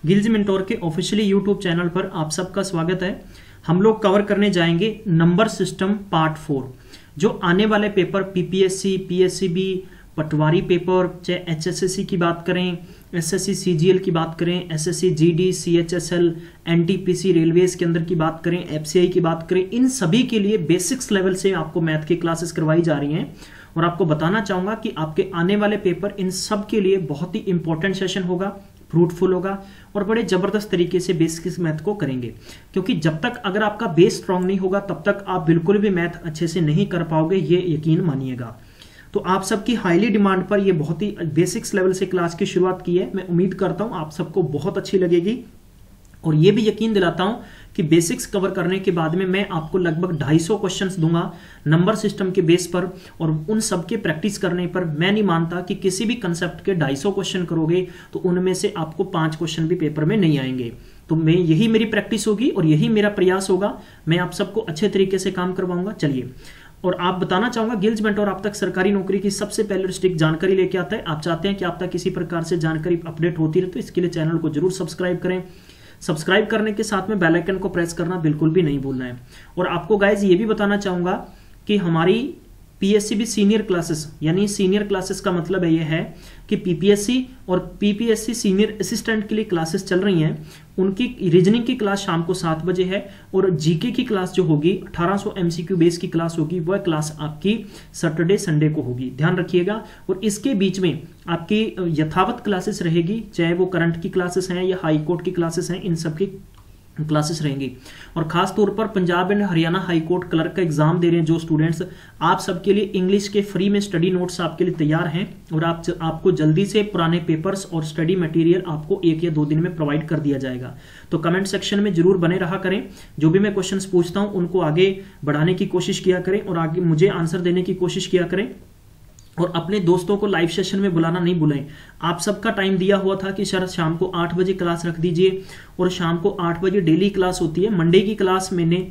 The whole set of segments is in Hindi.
गिल्ज मेंटोर के ऑफिशियली यूट्यूब चैनल पर आप सबका स्वागत है। हम लोग कवर करने जाएंगे नंबर सिस्टम पार्ट 4। जो आने वाले पेपर पीपीएससी, पीएससीबी, पटवारी पेपर, चाहे एचएसएससी की बात करें, एसएससी सीजीएल की बात करें, SSC GD, CHSL, NTPC railways के अंदर की बात करें, एफसीआई की बात करें, इन सभी के लिए बेसिक्स लेवल से आपको मैथ की क्लासेस करवाई जा रही हैं। और आपको बताना चाहूंगा कि आपके आने वाले पेपर इन सब के लिए बहुत ही इंपॉर्टेंट सेशन होगा, फ्रूटफुल होगा और बड़े जबरदस्त तरीके से बेसिक्स मैथ को करेंगे। क्योंकि जब तक अगर आपका बेस स्ट्रांग नहीं होगा तब तक आप बिल्कुल भी मैथ अच्छे से नहीं कर पाओगे, ये यकीन मानिएगा। तो आप सबकी हाईली डिमांड पर ये बहुत ही बेसिक्स लेवल से क्लास की शुरुआत की है। मैं उम्मीद करता हूं आप सबको बहुत अच्छी लगेगी और ये भी यकीन दिलाता हूं कि बेसिक्स कवर करने के बाद में मैं आपको लगभग 250 क्वेश्चंस दूंगा नंबर सिस्टम के बेस पर, और उन सब के प्रैक्टिस करने पर मैं नहीं मानता कि किसी भी कंसेप्ट के 250 क्वेश्चन करोगे तो उनमें से आपको 5 क्वेश्चन भी पेपर में नहीं आएंगे। तो मैं यही मेरी प्रैक्टिस होगी और यही मेरा प्रयास होगा। मैं आप सबको अच्छे तरीके से काम करवाऊंगा। चलिए, और आप बताना चाहूंगा गिल्ज मेंटोर आप तक सरकारी नौकरी की सबसे पहले स्ट्रिक्ट जानकारी लेके आता है। आप चाहते हैं कि आप तक किसी प्रकार से जानकारी अपडेट होती रहे तो इसके लिए चैनल को जरूर सब्सक्राइब करें। सब्सक्राइब करने के साथ में बेल आइकन को प्रेस करना बिल्कुल भी नहीं भूलना है। और आपको गाइज ये भी बताना चाहूंगा कि हमारी पीएससीबी सीनियर क्लासेस, यानी सीनियर क्लासेस का मतलब ये है कि पीपीएससी और पीपीएससी सीनियर असिस्टेंट के लिए क्लासेस चल रही हैं। उनकी रीजनिंग की क्लास शाम को 7 बजे है और जीके की क्लास जो होगी 1800 एमसीक्यू बेस की क्लास होगी, वह क्लास आपकी सैटरडे संडे को होगी, ध्यान रखिएगा। और इसके बीच में आपकी यथावत क्लासेस रहेगी, चाहे वो करंट की क्लासेस हैं या हाई कोर्ट की क्लासेस हैं, इन सब की क्लासेस रहेंगी। और खास तौर पर Punjab and Haryana high court clerk का एग्जाम दे रहे हैं जो स्टूडेंट्स, आप सबके लिए इंग्लिश के फ्री में स्टडी नोट्स आपके लिए तैयार हैं और आपको जल्दी से पुराने पेपर्स और स्टडी मटेरियल आपको 1 या 2 दिन में प्रोवाइड कर दिया जाएगा। तो कमेंट सेक्शन में जरूर बने रहा करें। जो भी मैं क्वेश्चंस पूछता हूं उनको आगे बढ़ाने की कोशिश किया करें और आगे मुझे आंसर देने की कोशिश किया करें। और अपने दोस्तों को लाइव सेशन में बुलाना नहीं भूलें। आप सबका टाइम दिया हुआ था कि सर शाम को 8 बजे क्लास रख दीजिए, और शाम को 8 बजे डेली क्लास होती है। मंडे की क्लास मैंने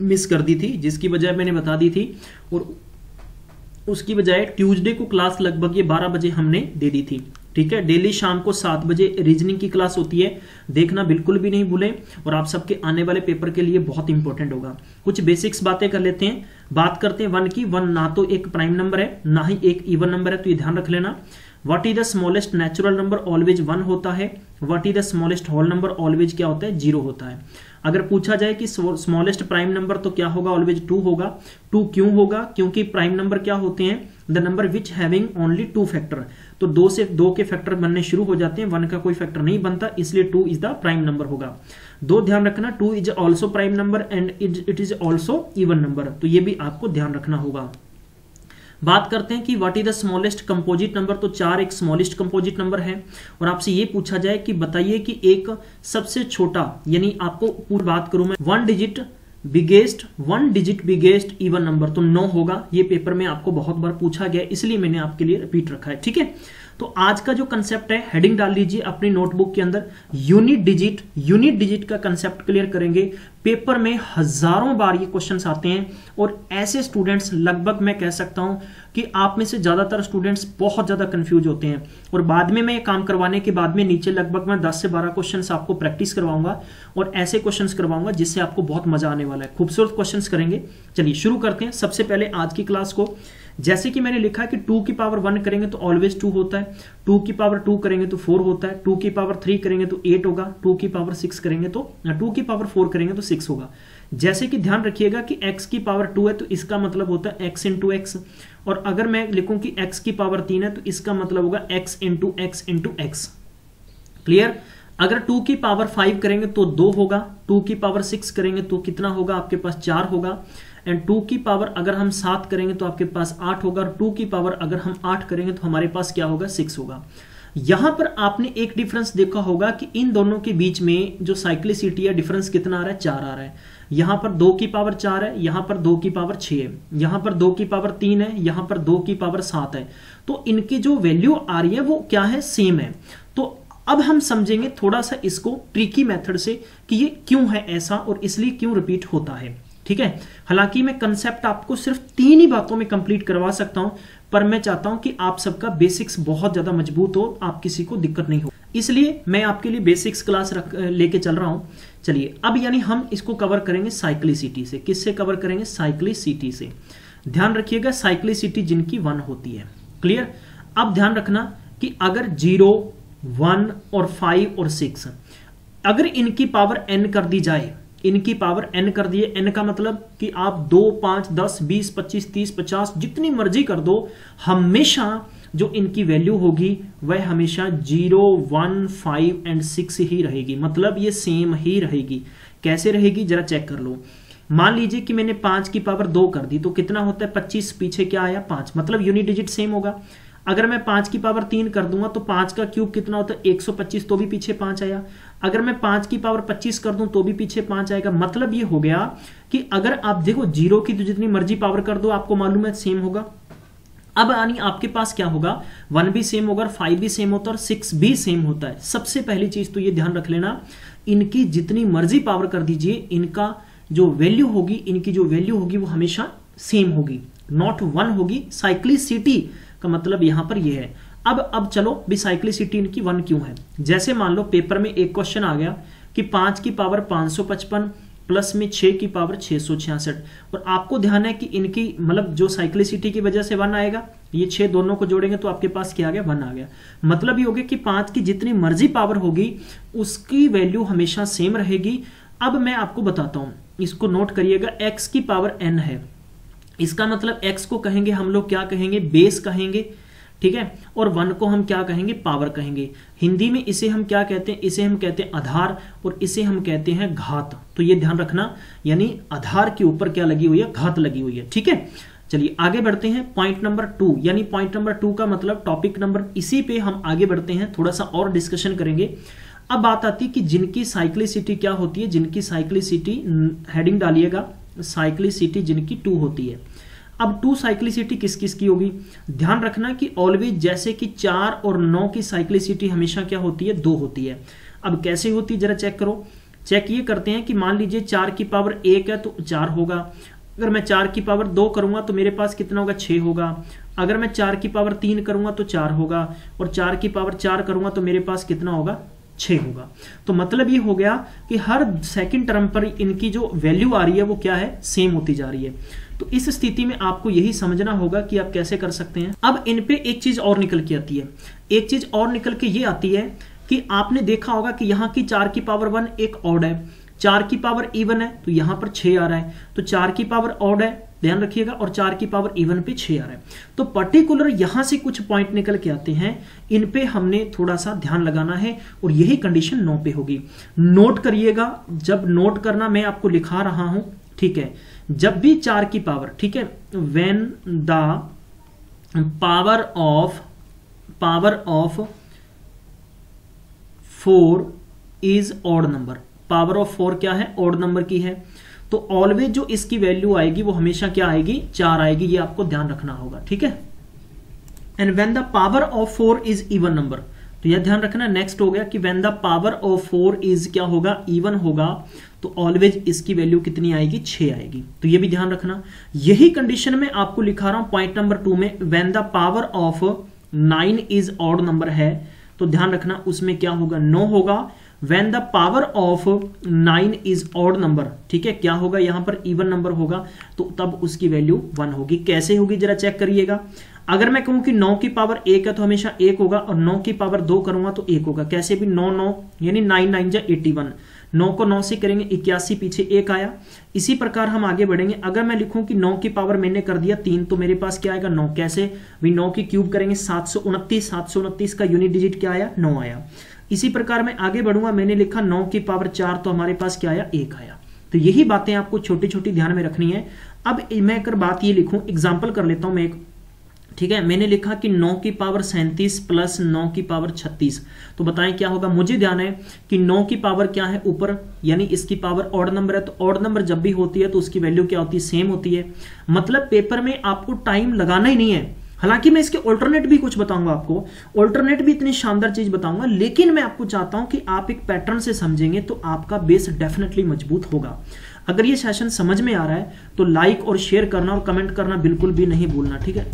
मिस कर दी थी, जिसकी बजाय मैंने बता दी थी, और उसकी बजाय ट्यूसडे को क्लास लगभग ये 12 बजे हमने दे दी थी। ठीक है, डेली शाम को 7 बजे रीजनिंग की क्लास होती है, देखना बिल्कुल भी नहीं भूलें। और आप सबके आने वाले पेपर के लिए बहुत इंपॉर्टेंट होगा। कुछ बेसिक्स बातें कर लेते हैं। बात करते हैं 1 की। 1 ना तो एक प्राइम नंबर है ना ही एक इवन नंबर है, तो ये ध्यान रख लेना। What is the smallest natural number? Always 1 होता है। What is the smallest whole number? Always क्या होता है? 0 होता है। अगर पूछा जाए कि स्मॉलेस्ट प्राइम नंबर तो क्या होगा? ऑलवेज 2 होगा। 2 क्यों होगा? क्योंकि प्राइम नंबर क्या होते हैं? The number which having only 2 factor. तो 2 से 2 के फैक्टर बनने शुरू हो जाते हैं, 1 का कोई फैक्टर नहीं बनता, इसलिए 2 इज द प्राइम नंबर होगा। 2 ध्यान रखना, 2 is also prime number and it is also even number, तो ये भी आपको ध्यान रखना होगा। बात करते हैं कि what is the smallest composite number, तो 4 एक स्मॉलेस्ट कंपोजिट नंबर है। और आपसे ये पूछा जाए कि बताइए कि एक सबसे छोटा, यानी आपको पूरी बात करूं मैं, 1 डिजिट बिगेस्ट इवन नंबर, तो 9 होगा। ये पेपर में आपको बहुत बार पूछा गया, इसलिए मैंने आपके लिए रिपीट रखा है। ठीक है, तो आज का जो कंसेप्ट है, हेडिंग डाल लीजिए अपनी नोटबुक के अंदर, यूनिट डिजिट का कंसेप्ट क्लियर करेंगे। पेपर में हजारों बार ये क्वेश्चंस आते हैं और ऐसे स्टूडेंट्स लगभग मैं कह सकता हूं कि आप में से ज्यादातर स्टूडेंट्स बहुत ज्यादा कंफ्यूज होते हैं। और बाद में मैं ये काम करवाने के बाद में नीचे लगभग मैं 10 से 12 क्वेश्चंस आपको प्रैक्टिस करवाऊंगा और ऐसे क्वेश्चंस करवाऊंगा जिससे आपको बहुत मजा आने वाला है। खूबसूरत क्वेश्चंस करेंगे। चलिए शुरू करते हैं। सबसे पहले आज की क्लास को, जैसे कि मैंने लिखा है कि 2 की पावर 1 करेंगे तो ऑलवेज 2 होता है, 2 की पावर 2 करेंगे तो 4 होता है, 2 की पावर 3 करेंगे तो 8 होगा, 2 की पावर 6 करेंगे तो 2 की पावर 4 करेंगे तो 6 होगा। जैसे कि ध्यान रखिएगा कि x की पावर 2 है तो इसका मतलब होता है x इंटू एक्स, और अगर मैं लिखूं कि x की पावर 3 है तो इसका मतलब होगा x into x into x. Clear? अगर 2 की पावर 5 करेंगे तो 2 होगा, 2 की पावर 6 करेंगे तो कितना होगा? आपके पास 4 होगा। एंड 2 की पावर अगर हम 7 करेंगे तो आपके पास 8 होगा, और 2 की पावर अगर हम 8 करेंगे तो हमारे पास क्या होगा? 6 होगा। यहां पर आपने एक डिफरेंस देखा होगा कि इन दोनों के बीच में जो साइक्लिसिटी है, डिफरेंस कितना आ रहा है? 4 आ रहा है। यहां पर 2 की पावर 4 है, यहां पर 2 की पावर 6 है, यहां पर 2 की पावर 3 है, यहां पर 2 की पावर 7 है। तो इनकी जो वैल्यू आ रही है वो क्या है? सेम है। तो अब हम समझेंगे थोड़ा सा इसको ट्रिकी मेथड से कि ये क्यों है ऐसा और इसलिए क्यों रिपीट होता है। ठीक है, हालांकि मैं कंसेप्ट आपको सिर्फ 3 ही बातों में कंप्लीट करवा सकता हूं, पर मैं चाहता हूं कि आप सबका बेसिक्स बहुत ज्यादा मजबूत हो, आप किसी को दिक्कत नहीं हो। इसलिए मैं आपके लिए बेसिक्स क्लास लेके चल रहा हूं। चलिए अब यानी हम इसको कवर करेंगे साइक्लिसिटी से। किससे कवर करेंगे? साइक्लिसिटी से। ध्यान रखिएगा साइक्लिसिटी जिनकी 1 होती है। क्लियर? अब ध्यान रखना कि अगर 0, 1 और 5 और 6 अगर इनकी पावर n कर दी जाए, इनकी पावर n कर दिए, n का मतलब कि आप 2, 5, 10, 20, 25, 30, 50 जितनी मर्जी कर दो, हमेशा जो इनकी वैल्यू होगी वह हमेशा 0, 1, 5 एंड 6 ही रहेगी। मतलब ये सेम ही रहेगी। कैसे रहेगी जरा चेक कर लो। मान लीजिए कि मैंने 5 की पावर 2 कर दी तो कितना होता है? 25, पीछे क्या आया? 5, मतलब यूनिट डिजिट सेम होगा। अगर मैं 5 की पावर 3 कर दूंगा तो 5 का क्यूब कितना होता है? 125, तो भी पीछे 5 आया। अगर मैं 5 की पावर 25 कर दूं तो भी पीछे 5 आएगा। मतलब ये हो गया कि अगर आप देखो 0 की तो जितनी मर्जी पावर कर दो आपको मालूम है सेम होगा। अब यानी आपके पास क्या होगा? 1 भी सेम होगा, 5 भी सेम होता है और 6 भी सेम होता है। सबसे पहली चीज तो ये ध्यान रख लेना, इनकी जितनी मर्जी पावर कर दीजिए, इनका जो वैल्यू होगी, इनकी जो वैल्यू होगी वो हमेशा सेम होगी, नॉट 1 होगी। साइक्लिसिटी का मतलब यहां पर ये है। अब चलो भी साइक्लिसिटी इनकी 1 क्यों है? जैसे मान लो पेपर में एक क्वेश्चन आ गया कि 5 की पावर 555 प्लस में 6 की पावर 666 और आपको ध्यान है कि इनकी मतलब जो साइक्लिसिटी की वजह से 1 आएगा, ये 6 दोनों को जोड़ेंगे तो आपके पास क्या आ गया? 1 आ गया। मतलब ये हो गया कि 5 की जितनी मर्जी पावर होगी उसकी वैल्यू हमेशा सेम रहेगी। अब मैं आपको बताता हूं, इसको नोट करिएगा। x की पावर n है, इसका मतलब x को कहेंगे हम लोग क्या कहेंगे? बेस कहेंगे, ठीक है। और 1 को हम क्या कहेंगे? पावर कहेंगे। हिंदी में इसे हम क्या कहते हैं? इसे हम कहते हैं आधार और इसे हम कहते हैं घात। तो ये ध्यान रखना, यानी आधार के ऊपर क्या लगी हुई है? घात लगी हुई है, ठीक है। चलिए आगे बढ़ते हैं। पॉइंट नंबर 2, यानी पॉइंट नंबर 2 का मतलब टॉपिक नंबर, इसी पे हम आगे बढ़ते हैं, थोड़ा सा और डिस्कशन करेंगे। अब बात आती है कि जिनकी साइक्लिसिटी क्या होती है? जिनकी साइक्लिसिटी, हेडिंग डालिएगा, साइक्लिसिटी जिनकी 2 होती है। अब 2 साइक्लिसिटी किस किस की होगी? ध्यान रखना कि ऑलवेज जैसे कि 4 और 9 की साइक्लिसिटी हमेशा क्या होती है? 2 होती है। अब कैसे होती है जरा चेक करो। चेक ये करते हैं कि मान लीजिए 4 की पावर 1 है तो 4 होगा। अगर मैं 4 की पावर 2 करूंगा तो मेरे पास कितना होगा? 6 होगा। अगर मैं 4 की पावर 3 करूंगा तो 4 होगा और 4 की पावर 4 करूंगा तो मेरे पास कितना होगा? 6 होगा। तो मतलब ये हो गया कि हर सेकंड टर्म पर इनकी जो वैल्यू आ रही है वो क्या है? सेम होती जा रही है। तो इस स्थिति में आपको यही समझना होगा कि आप कैसे कर सकते हैं। अब इन पे एक चीज और निकल के आती है, एक चीज और निकल के ये आती है कि आपने देखा होगा कि यहाँ की 4 की पावर 1 एक ऑड है, 4 की पावर इवन है तो यहां पर 6 आ रहा है, तो 4 की पावर ऑड है, ध्यान रखिएगा, और 4 की पावर इवन पे 6 आ रहा है। तो पर्टिकुलर यहां से कुछ पॉइंट निकल के आते हैं, इन पे हमने थोड़ा सा ध्यान लगाना है और यही कंडीशन 9 पे होगी। नोट करिएगा, जब नोट करना मैं आपको लिखा रहा हूं, ठीक है। जब भी 4 की पावर, ठीक है, when the power of 4 is odd number, power of 4 क्या है? ऑड नंबर की है, तो ऑलवेज जो इसकी वैल्यू आएगी वो हमेशा क्या आएगी? 4 आएगी। ये आपको ध्यान रखना होगा, ठीक है। And when the power of 4 is even number, तो यह ध्यान रखना। नेक्स्ट हो गया कि when the power of 4 is क्या होगा? इवन होगा, तो ऑलवेज इसकी वैल्यू कितनी आएगी? 6 आएगी। तो ये भी ध्यान रखना। यही कंडीशन में आपको लिखा रहा हूं पॉइंट नंबर 2 में, when the power of 9 is odd number है, तो ध्यान रखना उसमें क्या होगा? 9 होगा। When the power of 9 is odd number, ठीक है, क्या होगा? यहां पर इवन नंबर होगा, तो तब उसकी वैल्यू 1 होगी। कैसे होगी जरा चेक करिएगा। अगर मैं कहूं कि 9 की पावर 1 है तो हमेशा 1 होगा, और 9 की पावर 2 करूंगा तो 1 होगा। कैसे भी 9 9 यानी 9 9 जा 81, 9 को 9 से करेंगे 81, पीछे 1 आया। इसी प्रकार हम आगे बढ़ेंगे। अगर मैं लिखूं कि 9 की पावर मैंने कर दिया 3, तो मेरे पास क्या आएगा? 9। कैसे भी 9 की क्यूब करेंगे 729, 729 का यूनिट डिजिट क्या आया? 9 आया। इसी प्रकार मैं आगे बढ़ूंगा, मैंने लिखा 9 की पावर 4, तो हमारे पास क्या आया? 1 आया। तो यही बातें आपको छोटी छोटी ध्यान में रखनी है। अब मैं अगर बात ये लिखूं, एग्जांपल कर लेता हूं मैं एक, ठीक है। मैंने लिखा कि 9 की पावर 37 प्लस 9 की पावर 36, तो बताएं क्या होगा? मुझे ध्यान है कि 9 की पावर क्या है? ऊपर, यानी इसकी पावर ऑड नंबर है, तो ऑड नंबर जब भी होती है तो उसकी वैल्यू क्या होती है? सेम होती है। मतलब पेपर में आपको टाइम लगाना ही नहीं है। हालांकि मैं इसके ऑल्टरनेट भी कुछ बताऊंगा आपको, ऑल्टरनेट भी इतनी शानदार चीज बताऊंगा, लेकिन मैं आपको चाहता हूं कि आप एक पैटर्न से समझेंगे तो आपका बेस डेफिनेटली मजबूत होगा। अगर ये सेशन समझ में आ रहा है तो लाइक और शेयर करना और कमेंट करना बिल्कुल भी नहीं भूलना, ठीक है।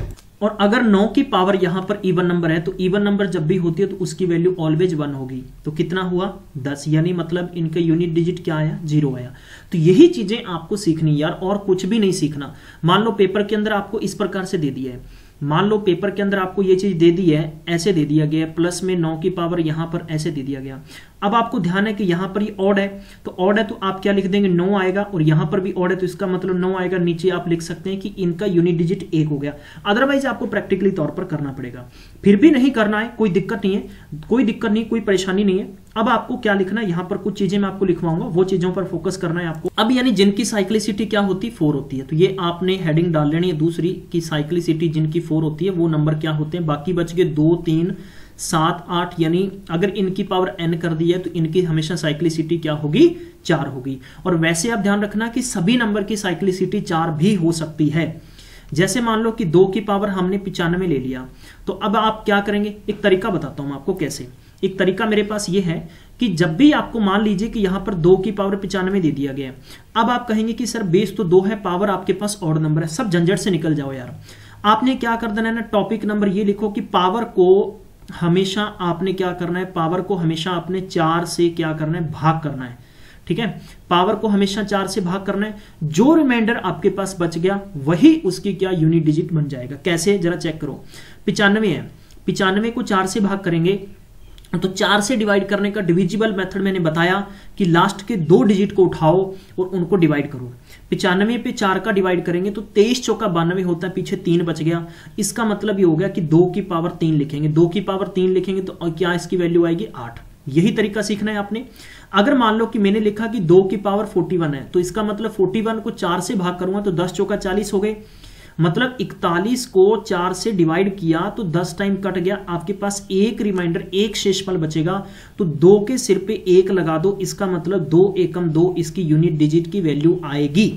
और अगर 9 की पावर यहां पर इवन नंबर है तो इवन नंबर जब भी होती है तो उसकी वैल्यू ऑलवेज 1 होगी। तो कितना हुआ 10, यानी मतलब इनका यूनिट डिजिट क्या आया 0 आया। तो यही चीजें आपको सीखनी यार, और कुछ भी नहीं सीखना। मान लो पेपर के अंदर आपको इस प्रकार से दे दिया है, मान लो पेपर के अंदर आपको ये चीज दे दी है, ऐसे दे दिया गया, प्लस में 9 की पावर यहां पर ऐसे दे दिया गया। अब आपको ध्यान है कि यहां पर ये ऑड है, तो ऑड है तो आप क्या लिख देंगे 9 आएगा, और यहां पर भी ऑड है तो इसका मतलब 9 आएगा। नीचे आप लिख सकते हैं कि इनका यूनिट डिजिट 1 हो गया। अदरवाइज आपको प्रैक्टिकली तौर पर करना पड़ेगा। फिर भी नहीं करना है कोई दिक्कत नहीं है, कोई दिक्कत नहीं, कोई परेशानी नहीं है। अब आपको क्या लिखना है, यहां पर कुछ चीजें मैं आपको लिखवाऊंगा, वो चीजों पर फोकस करना है आपको। अब यानी जिनकी साइक्लिसिटी क्या होती है 4 होती है, तो ये आपने हेडिंग डाल लेनी है दूसरी की साइक्लिसिटी जिनकी 4 होती है वो नंबर क्या होते हैं। बाकी बच गए 2, 3, 7, 8, यानी अगर इनकी पावर n कर दी है तो इनकी हमेशा साइक्लिसिटी क्या होगी 4 होगी। और वैसे आप ध्यान रखना कि सभी नंबर की साइक्लिसिटी 4 भी हो सकती है। जैसे मान लो कि 2 की पावर हमने 95 ले लिया, तो अब आप क्या करेंगे, एक तरीका बताता हूं आपको कैसे। एक तरीका मेरे पास ये है कि जब भी आपको मान लीजिए कि यहां पर 2 की पावर 95 दे दिया गया है, अब आप कहेंगे कि सर बेस तो 2 है, पावर आपके पास ऑड नंबर है, सब झंझट से निकल जाओ यार। आपने क्या कर देना है ना, टॉपिक नंबर ये लिखो कि पावर को हमेशा आपने क्या करना है, पावर को हमेशा आपने 4 से क्या करना है, भाग करना है। ठीक है, पावर को हमेशा 4 से भाग करना है। जो रिमाइंडर आपके पास बच गया वही उसकी क्या यूनिट डिजिट बन जाएगा। कैसे जरा चेक करो, 95 है, 95 को 4 से भाग करेंगे तो 4 से डिवाइड करने का डिविजिबल मेथड मैंने बताया कि लास्ट के 2 डिजिट को उठाओ और उनको डिवाइड करो। 95 पे 4 का डिवाइड करेंगे तो 23 चौका 92 होता है, पीछे 3 बच गया। इसका मतलब ये हो गया कि 2 की पावर 3 लिखेंगे, 2 की पावर 3 लिखेंगे तो क्या इसकी वैल्यू आएगी 8। यही तरीका सीखना है आपने। अगर मान लो कि मैंने लिखा कि 2 की पावर 41 है, तो इसका मतलब 41 को 4 से भाग करूंगा तो 10 चौका 40 हो गए, मतलब 41 को 4 से डिवाइड किया तो 10 टाइम कट गया, आपके पास एक रिमाइंडर, एक शेषफल बचेगा। तो 2 के सिर पे 1 लगा दो, इसका मतलब 2 एकम 2 इसकी यूनिट डिजिट की वैल्यू आएगी।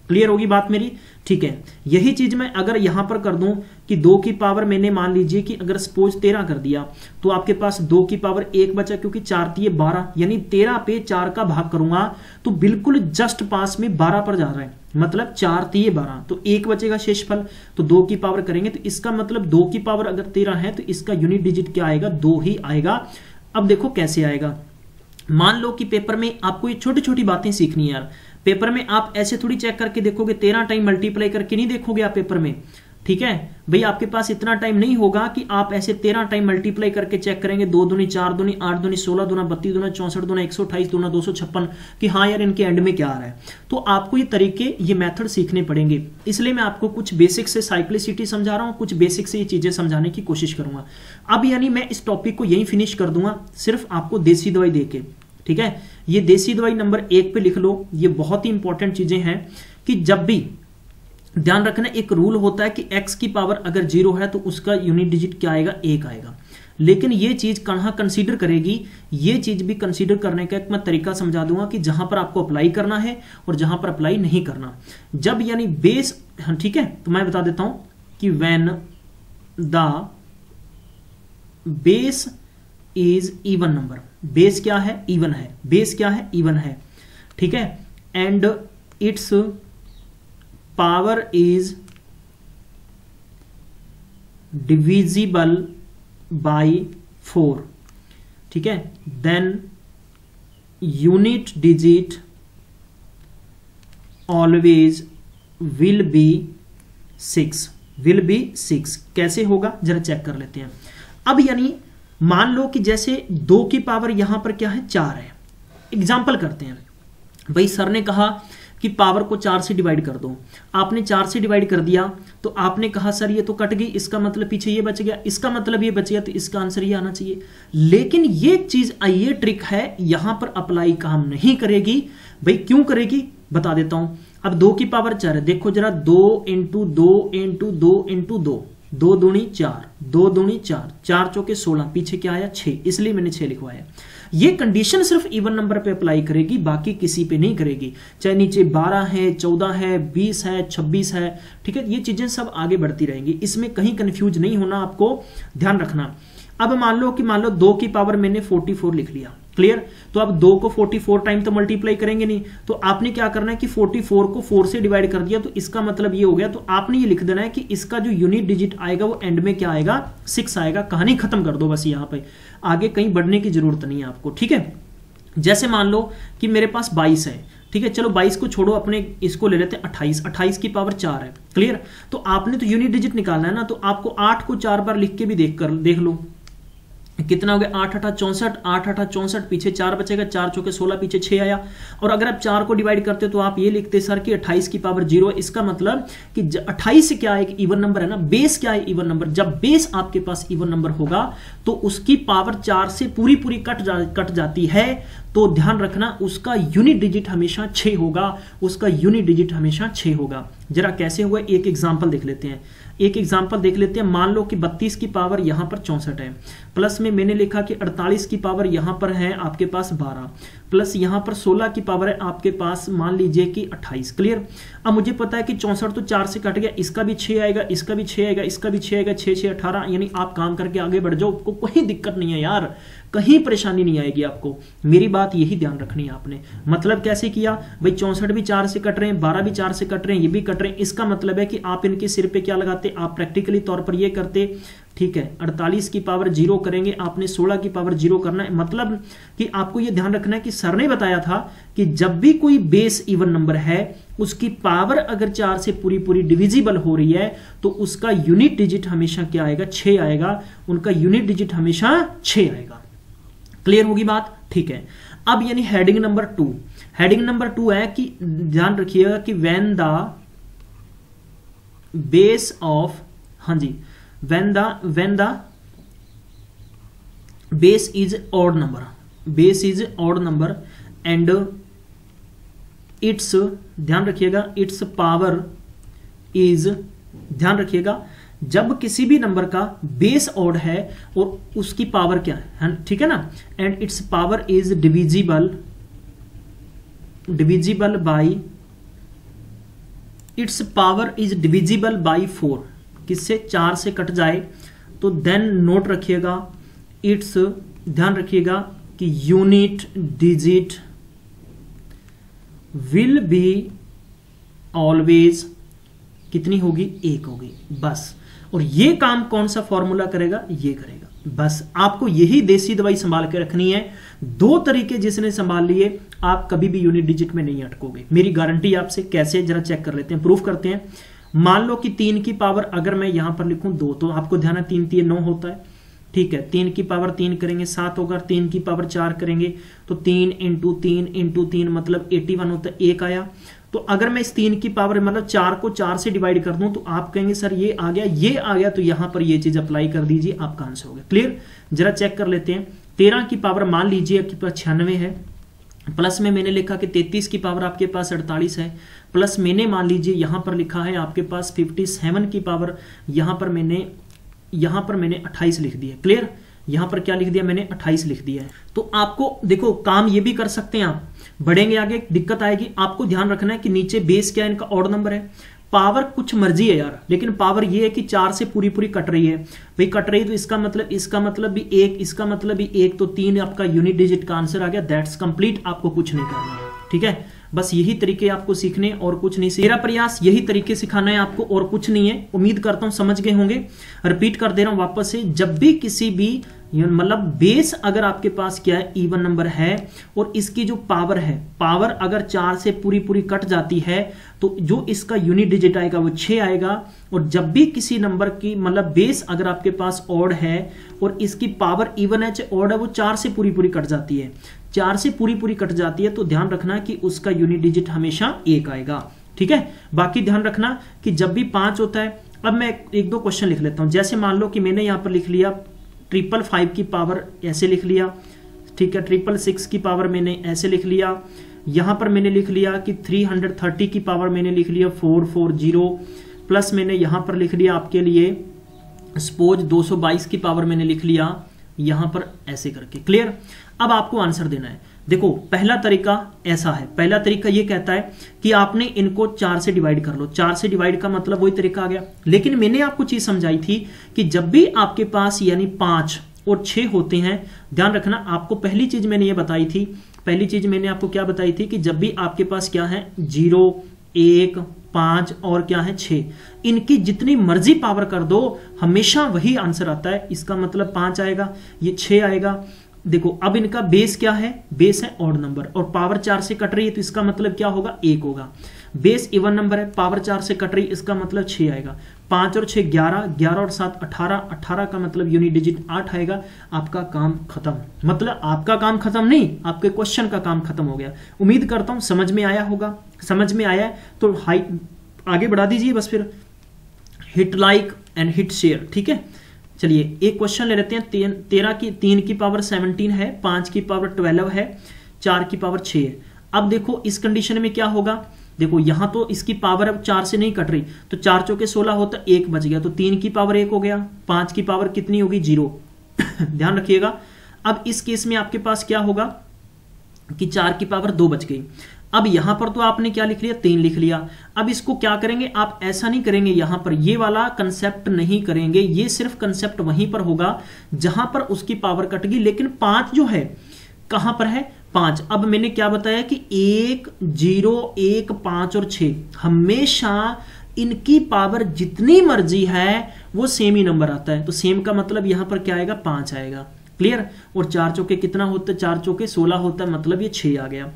क्लियर होगी बात मेरी? ठीक है, यही चीज मैं अगर यहां पर कर दूं कि 2 की पावर मैंने मान लीजिए कि अगर सपोज 13 कर दिया तो आपके पास 2 की पावर 1 बचा, क्योंकि 4 दिए 12, यानी 13 पे 4 का भाग करूंगा तो बिल्कुल जस्ट पास में 12 पर जा रहा है, मतलब 4 दिए 12, तो 1 बचेगा शेषफल। तो 2 की पावर करेंगे तो इसका मतलब 2 की पावर अगर 13 है तो इसका यूनिट डिजिट क्या आएगा, 2 ही आएगा। अब देखो कैसे आएगा। मान लो कि पेपर में आपको ये छोटी छोटी बातें सीखनी है यार। पेपर में आप ऐसे थोड़ी चेक करके देखोगे, 13 टाइम मल्टीप्लाई करके नहीं देखोगे आप पेपर में। ठीक है भाई, आपके पास इतना टाइम नहीं होगा कि आप ऐसे 13 टाइम मल्टीप्लाई करके चेक करेंगे। 2 दूनी 4 दूनी 8 दूनी 16 दूना 32 दूना 64 दूना 128 दूना 256 कि हाँ यार इनके एंड में क्या आ रहा है। तो आपको ये तरीके, ये मेथड सीखने पड़ेंगे। इसलिए मैं आपको कुछ बेसिक से साइक्लिसिटी समझा रहा हूँ, कुछ बेसिक से ये चीजें समझाने की कोशिश करूंगा। अब यानी मैं इस टॉपिक को यहीं फिनिश कर दूंगा, सिर्फ आपको देसी दवाई देके। ठीक है, ये देसी दवाई नंबर 1 पे लिख लो। ये बहुत ही इंपॉर्टेंट चीजें हैं कि जब भी ध्यान रखना, एक रूल होता है कि x की पावर अगर 0 है तो उसका यूनिट डिजिट क्या आएगा, 1 आएगा। लेकिन ये चीज कहां कंसीडर करेगी, ये चीज भी कंसीडर करने का एक मैं तरीका समझा दूंगा कि जहां पर आपको अप्लाई करना है और जहां पर अप्लाई नहीं करना। जब यानी बेस, ठीक है, तो मैं बता देता हूं कि when the base is even number, base क्या है, इवन है, बेस क्या है, इवन है। ठीक है, and its power is divisible by 4। ठीक है, then unit digit always will be 6, will be 6। कैसे होगा जरा चेक कर लेते हैं। अब यानी मान लो कि जैसे 2 की पावर यहां पर क्या है, 4 है। एग्जाम्पल करते हैं भाई, सर ने कहा कि पावर को 4 से डिवाइड कर दो। आपने 4 से डिवाइड कर दिया तो आपने कहा सर ये तो कट गई, इसका मतलब पीछे ये बच गया, इसका मतलब ये बच गया, तो इसका आंसर ये आना चाहिए। लेकिन ये चीज, ये ट्रिक है, यहां पर अप्लाई काम नहीं करेगी। भाई क्यों करेगी बता देता हूं। अब 2 की पावर 4 है, देखो जरा, 2 इंटू 2 इंटू 2 इंटू 2, 2 दूनी 4, 2 दूनी 4, 4 चौके 16, पीछे क्या आया 6, इसलिए मैंने 6 लिखवाया। ये कंडीशन सिर्फ इवन नंबर पे अप्लाई करेगी, बाकी किसी पे नहीं करेगी। चाहे नीचे 12 है, 14 है, 20 है, 26 है, ठीक है, ये चीजें सब आगे बढ़ती रहेंगी, इसमें कहीं कंफ्यूज नहीं होना, आपको ध्यान रखना। अब मान लो कि 2 की पावर मैंने 44 लिख लिया, क्लियर। तो आप 2 को 44 टाइम तो मल्टीप्लाई करेंगे नहीं, तो आपने क्या करना है कि 44 को 4 से डिवाइड कर दिया, तो इसका मतलब ये हो गया। तो आपने ये लिख देना है कि इसका जो यूनिट डिजिट आएगा वो एंड में क्या आएगा, 6 आएगा। कहानी खत्म कर दो बस यहाँ पे, आगे कहीं बढ़ने की जरूरत नहीं है आपको, ठीक है। जैसे मान लो कि मेरे पास 22 है, ठीक है, चलो 22 को छोड़ो, अपने इसको ले लेते हैं 28, 28 की पावर 4 है, क्लियर। तो आपने तो यूनिट डिजिट निकालना है ना, तो आपको 8 को 4 बार लिख के भी देख लो कितना हो गया, 8 8 64, 8 8 64, पीछे 4 बचेगा, 4 चौके 16, पीछे 6 आया। और अगर आप 4 को डिवाइड करते तो आप ये लिखते सर कि 28 की पावर 0 है। इसका मतलब कि 28 क्या है, एक इवन नंबर है ना, बेस क्या है, इवन नंबर। जब बेस आपके पास इवन नंबर होगा तो उसकी पावर 4 से पूरी कट जाती है, तो ध्यान रखना उसका यूनिट डिजिट हमेशा 6 होगा, उसका यूनिट डिजिट हमेशा 6 होगा। जरा कैसे हुआ, एक एग्जांपल देख लेते हैं, मान लो कि 32 की पावर यहां पर 64 है, प्लस में मैंने लिखा कि 48 की पावर यहां पर है आपके पास 12, प्लस यहां पर 16 की पावर है आपके पास मान लीजिए कि 28, क्लियर। अब मुझे पता है कि 64 तो 4 से कट गया, इसका भी 6 आएगा, इसका भी 6 आएगा, इसका भी 6 आएगा, 6 6 18, यानी आप काम करके आगे बढ़ जाओ, आपको कोई दिक्कत नहीं है यार, कहीं परेशानी नहीं आएगी आपको। मेरी बात यही ध्यान रखनी है आपने। मतलब कैसे किया भाई, 64 भी 4 से कट रहे हैं, 12 भी 4 से कट रहे हैं, ये भी कट रहे हैं। इसका मतलब है कि आप इनके सिर पे क्या लगाते, आप प्रैक्टिकली तौर पर ये करते, ठीक है। 48 की पावर 0 करेंगे, आपने 16 की पावर 0 करना है। मतलब कि आपको ये ध्यान रखना है कि सर ने बताया था कि जब भी कोई बेस इवन नंबर है उसकी पावर अगर 4 से पूरी डिविजिबल हो रही है तो उसका यूनिट डिजिट हमेशा क्या आएगा, 6 आएगा, उनका यूनिट डिजिट हमेशा 6 आएगा। क्लियर होगी बात, ठीक है। अब यानी हेडिंग नंबर 2, हेडिंग नंबर 2 है कि ध्यान रखिएगा कि व्हेन द बेस ऑफ, हाँ जी, when the base is odd number and its, ध्यान रखिएगा, its power is, ध्यान रखिएगा, जब किसी भी नंबर का बेस ऑड है और उसकी पावर क्या है, ठीक है ना, and its power is divisible by, it's power is divisible by 4, किससे, 4 से कट जाए, तो देन नोट रखिएगा, इट्स, ध्यान रखिएगा कि unit digit will be always कितनी होगी, 1 होगी बस। और ये काम कौन सा फॉर्मूला करेगा, ये करेगा बस। आपको यही देसी दवाई संभाल के रखनी है। 2 तरीके जिसने संभाल लिए आप कभी भी यूनिट डिजिट में नहीं अटकोगे, मेरी गारंटी आपसे। कैसे, जरा चेक कर लेते हैं, प्रूफ करते हैं। मान लो कि 3 की पावर अगर मैं यहां पर लिखूं 2, तो आपको ध्यान है 3 3 9 होता है, ठीक है। 3 की पावर 3 करेंगे 7 होगा, 3 की पावर 4 करेंगे तो 3 इंटू 3 मतलब 81 होता है, 1 आया। तो अगर मैं इस 3 की पावर मतलब 4 को 4 से डिवाइड कर दूं तो आप कहेंगे सर ये आ गया, तो यहां पर ये चीज अप्लाई कर दीजिए, आपका आंसर हो गया। क्लियर, जरा चेक कर लेते हैं। 13 की पावर मान लीजिए कि 96 है, प्लस में मैंने लिखा कि 33 की पावर आपके पास 48 है, प्लस मैंने मान लीजिए यहां पर लिखा है आपके पास 57 की पावर, यहां पर मैंने 28 लिख दिया। क्लियर, यहां पर क्या लिख दिया मैंने, 28 लिख दिया है। तो आपको देखो काम ये भी कर सकते हैं आप, बढ़ेंगे आगे दिक्कत आएगी। आपको ध्यान रखना है कि नीचे बेस क्या है, इनका ऑड नंबर है, पावर कुछ मर्जी है यार, लेकिन पावर ये है कि 4 से पूरी कट रही है भाई, कट रही, तो इसका मतलब भी 1, इसका मतलब भी 1, तो 3 आपका यूनिट डिजिट का आंसर आ गया। दैट्स कंप्लीट, आपको कुछ नहीं करना है, ठीक है। बस यही तरीके आपको सीखने और कुछ नहीं। मेरा प्रयास यही तरीके सिखाना है आपको और कुछ नहीं है। उम्मीद करता हूं समझ गए होंगे। रिपीट कर दे रहा हूं वापस से, जब भी किसी भी मतलब बेस अगर आपके पास क्या है, इवन नंबर है और इसकी जो पावर है, पावर अगर 4 से पूरी कट जाती है तो जो इसका यूनिट डिजिट आएगा वो 6 आएगा। और जब भी किसी नंबर की मतलब बेस अगर आपके पास ऑड है और इसकी पावर इवन है चाहे ऑड है, वो 4 से पूरी कट जाती है, 4 से पूरी कट जाती है, तो ध्यान रखना कि उसका यूनिट डिजिट हमेशा 1 आएगा, ठीक है। बाकी ध्यान रखना कि जब भी 5 होता है, अब मैं 1-2 क्वेश्चन लिख लेता हूं। जैसे मान लो कि मैंने यहां पर लिख लिया 555 की पावर ऐसे लिख लिया, ठीक है। 666 की पावर मैंने ऐसे लिख लिया, यहां पर मैंने लिख लिया कि 330 की पावर मैंने लिख लिया 440, प्लस मैंने यहां पर लिख लिया आपके लिए सपोज 222 की पावर मैंने लिख लिया यहां पर ऐसे करके। क्लियर, अब आपको आंसर देना है। देखो पहला तरीका ऐसा है, पहला तरीका ये कहता है कि आपने इनको 4 से डिवाइड कर लो। 4 से डिवाइड का मतलब वही तरीका आ गया, लेकिन मैंने आपको चीज समझाई थी कि जब भी आपके पास यानी 5 और 6 होते हैं। ध्यान रखना, आपको पहली चीज मैंने ये बताई थी, पहली चीज मैंने आपको क्या बताई थी कि जब भी आपके पास क्या है 0, 1, 5 और क्या है 6, इनकी जितनी मर्जी पावर कर दो हमेशा वही आंसर आता है। इसका मतलब 5 आएगा, ये 6 आएगा। देखो अब इनका बेस क्या है, बेस है ऑड नंबर और पावर 4 से कट रही है तो इसका मतलब क्या होगा 1 होगा। बेस इवन नंबर है, पावर 4 से कट रही, इसका मतलब 6 आएगा। 5 और 6 11, 11 और 7 18, 18 का मतलब यूनिट डिजिट 8 आएगा। आपका काम खत्म, मतलब आपका काम खत्म नहीं, आपके क्वेश्चन का काम खत्म हो गया। उम्मीद करता हूं समझ में आया होगा। समझ में आया है तो हाई आगे बढ़ा दीजिए बस, फिर hit like and hit share. ठीक है, चलिए एक क्वेश्चन ले लेते हैं। 3 की पावर 17 है, 5 की पावर 12 है, 4 की पावर 6 है। अब देखो इस कंडीशन में क्या होगा, देखो यहां तो इसकी पावर अब 4 से नहीं कट रही तो 4 चौके 16 होता, 1 बच गया तो 3 की पावर 1 हो गया। 5 की पावर कितनी होगी 0। ध्यान रखिएगा। अब इस केस में आपके पास क्या होगा कि 4 की पावर 2 बच गई। अब यहां पर तो आपने क्या लिख लिया 3 लिख लिया। अब इसको क्या करेंगे, आप ऐसा नहीं करेंगे, यहां पर ये वाला कंसेप्ट नहीं करेंगे, ये सिर्फ कंसेप्ट वहीं पर होगा जहां पर उसकी पावर कट गई। लेकिन 5 जो है कहां पर है 5। अब मैंने क्या बताया कि 1, 0, 1, 5 और 6 हमेशा इनकी पावर जितनी मर्जी है वो सेम ही नंबर आता है। तो सेम का मतलब यहां पर क्या आएगा 5 आएगा। क्लियर। और 4 चौके कितना होता है, 4 चौके 16 होता है, मतलब ये 6 आ गया।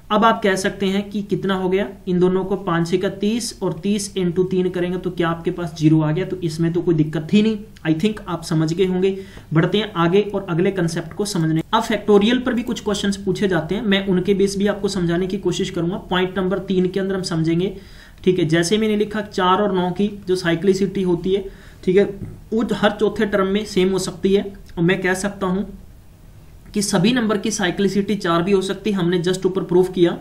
अब आप कह सकते हैं कि कितना हो गया, इन दोनों को 5 से का 30 और 30 इंटू 3 करेंगे तो क्या आपके पास 0 आ गया। तो इसमें तो कोई दिक्कत थी नहीं। आई थिंक आप समझ गए होंगे। बढ़ते हैं आगे और अगले कंसेप्ट को समझने। अब फैक्टोरियल पर भी कुछ क्वेश्चंस पूछे जाते हैं, मैं उनके बेस भी आपको समझाने की कोशिश करूंगा। पॉइंट नंबर 3 के अंदर हम समझेंगे। ठीक है, जैसे मैंने लिखा 4 और 9 की जो साइक्लिसिटी होती है, ठीक है, वो हर चौथे टर्म में सेम हो सकती है। और मैं कह सकता हूं कि सभी नंबर की साइक्लिसिटी 4 भी हो सकती है। हमने जस्ट ऊपर प्रूफ किया।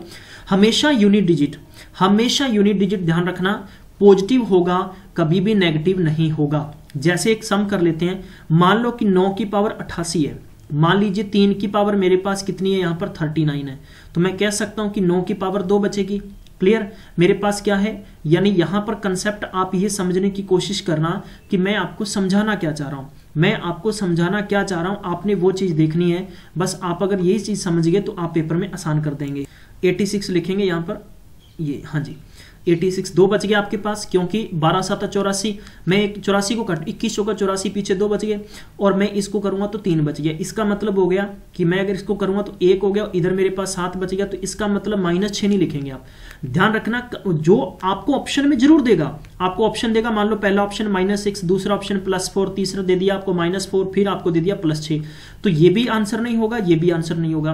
हमेशा यूनिट डिजिट ध्यान रखना पॉजिटिव होगा, कभी भी नेगेटिव नहीं होगा। जैसे एक सम कर लेते हैं, मान लो कि 9 की पावर 88 है, मान लीजिए 3 की पावर मेरे पास कितनी है, यहां पर 39 है, तो मैं कह सकता हूं कि 9 की पावर 2 बचेगी। क्लियर। मेरे पास क्या है, यानी यहां पर कंसेप्ट आप ये समझने की कोशिश करना कि मैं आपको समझाना क्या चाह रहा हूं। मैं आपको समझाना क्या चाह रहा हूं, आपने वो चीज देखनी है। बस आप अगर यही चीज समझ गए तो आप पेपर में आसान कर देंगे। 86 लिखेंगे यहां पर, ये हाँ जी 86 2 बच गया आपके पास, क्योंकि 12 7 84, मैं 84 को कट 21 चौका 84 पीछे 2 बच गए, और मैं इसको करूंगा तो 3 बच गया। इसका मतलब हो गया कि मैं अगर इसको करूंगा तो 1 हो गया, इधर मेरे पास 7 बच गया। तो इसका मतलब -6 नहीं लिखेंगे आप। ध्यान रखना, जो आपको ऑप्शन में जरूर देगा, आपको ऑप्शन देगा, मान लो पहला ऑप्शन -6, दूसरा ऑप्शन +4, तीसरा दे दिया आपको -4, फिर आपको दे दिया +6, तो ये भी आंसर नहीं होगा, ये भी आंसर नहीं होगा।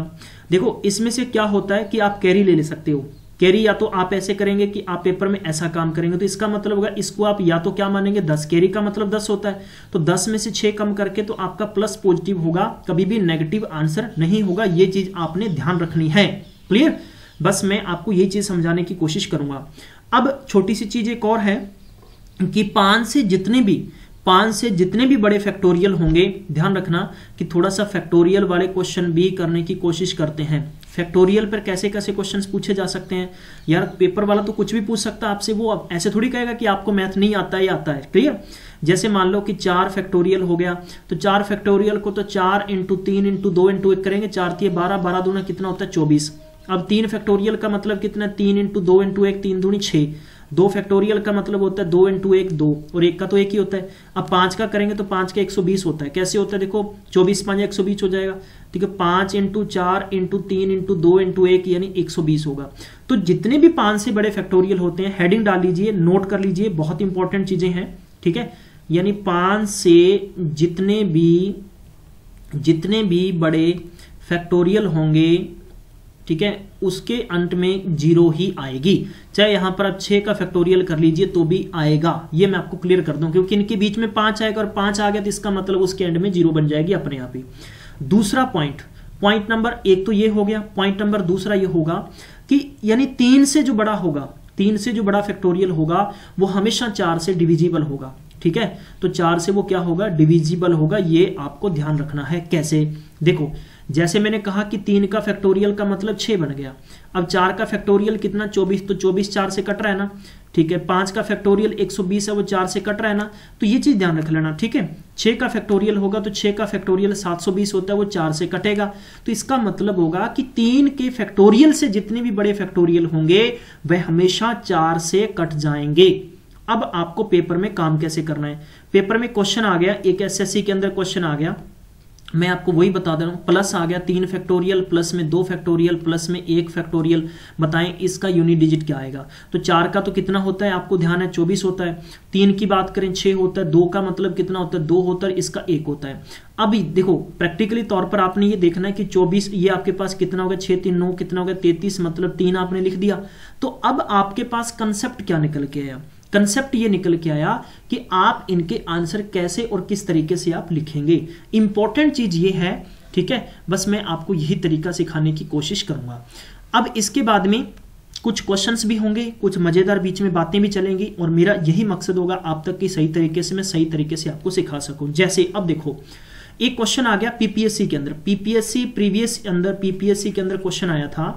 देखो इसमें से क्या होता है कि आप कैरी ले सकते हो। कैरी या तो आप ऐसे करेंगे कि आप पेपर में ऐसा काम करेंगे, तो इसका मतलब होगा इसको आप या तो क्या मानेंगे 10, कैरी का मतलब 10 होता है, तो 10 में से 6 कम करके तो आपका प्लस पॉजिटिव होगा, कभी भी नेगेटिव आंसर नहीं होगा। ये चीज आपने ध्यान रखनी है। क्लियर। बस मैं आपको ये चीज समझाने की कोशिश करूंगा। अब छोटी सी चीज एक और है कि 5 से जितने भी बड़े फैक्टोरियल होंगे, ध्यान रखना कि थोड़ा सा फैक्टोरियल वाले क्वेश्चन भी करने की कोशिश करते हैं। फैक्टोरियल पर कैसे कैसे क्वेश्चंस पूछे जा सकते हैं यार, पेपर वाला तो कुछ भी पूछ सकता है आपसे, वो अब ऐसे थोड़ी कहेगा कि आपको मैथ नहीं आता है, आता है। क्लियर। जैसे मान लो कि 4 फैक्टोरियल हो गया, तो 4 फैक्टोरियल को तो 4 × 3 × 2 × 1 करेंगे, 4 × 12, 12 दूना कितना होता है 24। अब 3 फैक्टोरियल का मतलब कितना, 3 × 2 × 1, 3 दूनी 6। 2 फैक्टोरियल का मतलब होता है 2 × 1 2, और 1 का तो 1 ही होता है। अब 5 का करेंगे तो 5 का 120 होता है। कैसे होता है देखो, 24 5 120 हो जाएगा। ठीक है, 5 × 4 × 3 × 2 × 1 यानी 120 होगा। तो जितने भी 5 से बड़े फैक्टोरियल होते हैं, हेडिंग डाल लीजिए, नोट कर लीजिए, बहुत इंपॉर्टेंट चीजें हैं। ठीक है, यानी 5 से जितने भी बड़े फैक्टोरियल होंगे, ठीक है, उसके अंत में 0 ही आएगी। चाहे यहां पर आप 6 का फैक्टोरियल कर लीजिए तो भी आएगा। ये मैं आपको क्लियर कर दूं, क्योंकि इनके बीच में 5 आएगा, और 5 आ गया तो इसका मतलब उसके एंड में 0 बन जाएगी अपने आप ही। दूसरा पॉइंट नंबर 1 तो ये हो गया। पॉइंट नंबर दूसरा ये होगा कि यानी 3 से जो बड़ा होगा, 3 से जो बड़ा फैक्टोरियल होगा वो हमेशा 4 से डिविजिबल होगा। ठीक है, तो 4 से वो क्या होगा, डिविजिबल होगा। ये आपको ध्यान रखना है। कैसे, देखो जैसे मैंने कहा कि 3 का फैक्टोरियल का मतलब 6 बन गया। अब 4 का फैक्टोरियल कितना, 24, तो 24 4 से कट रहा है ना। ठीक है। 5 का फैक्टोरियल 120 है, वो 4 से कट रहा है ना, तो ये चीज ध्यान रख लेना, ठीक है। 6 का फैक्टोरियल होगा तो 6 का फैक्टोरियल 720 होता है, वो 4 से कटेगा, तो इसका मतलब होगा कि 3 के फैक्टोरियल से जितने भी बड़े फैक्टोरियल होंगे वह हमेशा 4 से कट जाएंगे। अब आपको पेपर में काम कैसे करना है, पेपर में क्वेश्चन आ गया, एक एसएससी के अंदर क्वेश्चन आ गया, मैं आपको वही बता दे रहा हूं, प्लस आ गया 3 फैक्टोरियल, प्लस में 2 फैक्टोरियल, प्लस में 1 फैक्टोरियल, बताएं इसका यूनिट डिजिट क्या आएगा। तो 4 का तो कितना होता है आपको ध्यान है, 24 होता है। 3 की बात करें 6 होता है, 2 का मतलब कितना होता है, 2 होता है, इसका 1 होता है। अभी देखो प्रैक्टिकली तौर पर आपने ये देखना है कि 24 ये आपके पास कितना होगा, 6 3 9 कितना होगा 33, मतलब 3 आपने लिख दिया। तो अब आपके पास कंसेप्ट क्या निकल के आया, कंसेप्ट ये निकल के आया कि आप इनके आंसर कैसे और किस तरीके से आप लिखेंगे। इंपॉर्टेंट चीज ये है, ठीक है, बस मैं आपको यही तरीका सिखाने की कोशिश करूंगा। अब इसके बाद में कुछ क्वेश्चंस भी होंगे, कुछ मजेदार बीच में बातें भी चलेंगी, और मेरा यही मकसद होगा आप तक कि सही तरीके से मैं सही तरीके से आपको सिखा सकूं। जैसे अब देखो एक क्वेश्चन आ गया पीपीएससी के अंदर, पीपीएससी प्रीवियस अंदर पीपीएससी के अंदर क्वेश्चन आया था